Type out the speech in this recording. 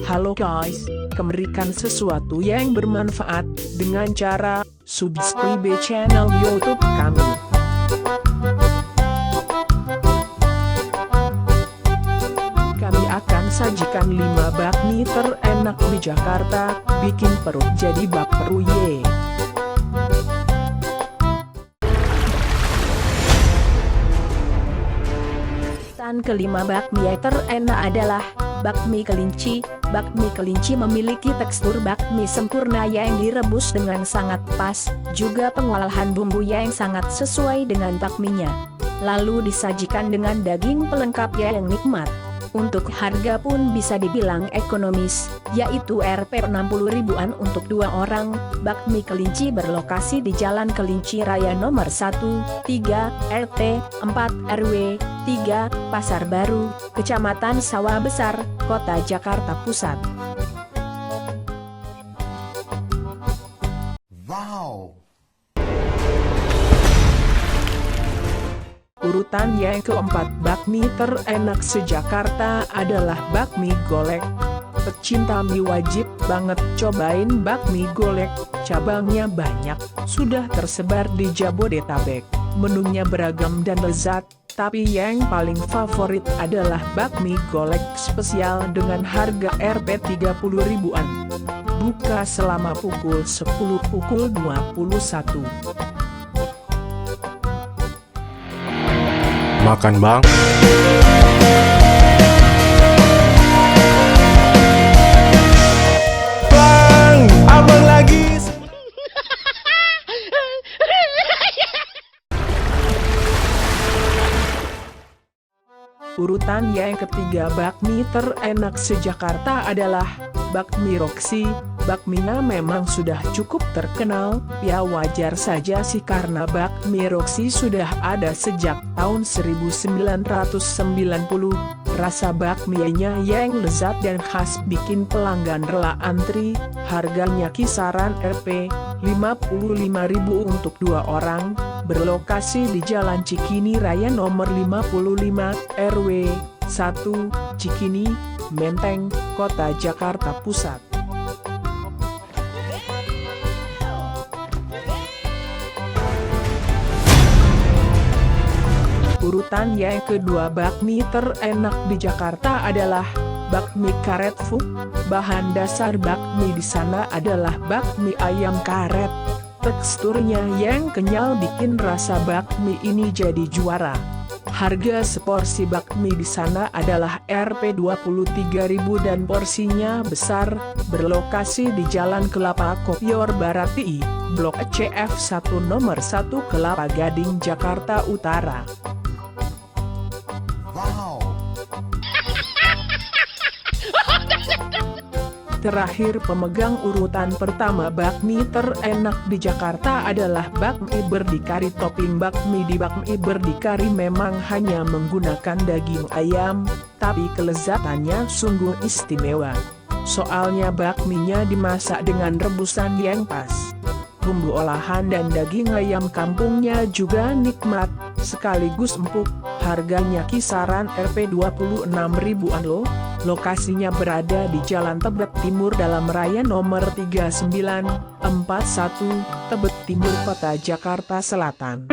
Halo guys, memberikan sesuatu yang bermanfaat dengan cara subscribe channel YouTube kami. Kami akan sajikan 5 bakmi terenak di Jakarta, bikin perut jadi baperu ye. Dan kelima bakmi yang terenak adalah bakmi kelinci. Bakmi kelinci memiliki tekstur bakmi sempurna yang direbus dengan sangat pas, juga pengolahan bumbu yang sangat sesuai dengan bakminya. Lalu disajikan dengan daging pelengkap yang nikmat. Untuk harga pun bisa dibilang ekonomis, yaitu Rp 60 ribuan untuk 2 orang. Bakmi kelinci berlokasi di Jalan Kelinci Raya nomor 1, 3, RT 4 RW 3, Pasar Baru, Kecamatan Sawah Besar, Kota Jakarta Pusat. Wow. Urutan yang keempat bakmi terenak se-Jakarta adalah bakmi golek. Pecinta mie wajib banget cobain bakmi golek, cabangnya banyak, sudah tersebar di Jabodetabek. Menunya beragam dan lezat, tapi yang paling favorit adalah bakmi golek spesial dengan harga Rp 30 ribuan. Buka selama pukul 10 pukul 21. Makan bang. Bang, abang lagi. Urutan yang ketiga bakmi terenak se-Jakarta adalah bakmi Roxy. Bakminya memang sudah cukup terkenal, ya wajar saja sih karena bakmi Roxy sudah ada sejak tahun 1990. Rasa bakminya yang lezat dan khas bikin pelanggan rela antri, harganya kisaran Rp 55.000 untuk 2 orang, berlokasi di Jalan Cikini Raya nomor 55, RW 1, Cikini, Menteng, Kota Jakarta Pusat. Urutan yang kedua bakmi terenak di Jakarta adalah bakmi karet fu. Bahan dasar bakmi di sana adalah bakmi ayam karet. Teksturnya yang kenyal bikin rasa bakmi ini jadi juara. Harga seporsi bakmi di sana adalah Rp 23.000 dan porsinya besar, berlokasi di Jalan Kelapa Kopior Barat I, Blok CF1 nomor 1 Kelapa Gading, Jakarta Utara. Wow. Terakhir pemegang urutan pertama bakmi terenak di Jakarta adalah bakmi berdikari. Topping bakmi di bakmi berdikari memang hanya menggunakan daging ayam, tapi kelezatannya sungguh istimewa. Soalnya bakminya dimasak dengan rebusan yang pas. Bumbu olahan dan daging ayam kampungnya juga nikmat, sekaligus empuk. Harganya kisaran Rp 26 ribuan loh. Lokasinya berada di Jalan Tebet Timur Dalam Raya nomor 3941, Tebet Timur, Kota Jakarta Selatan.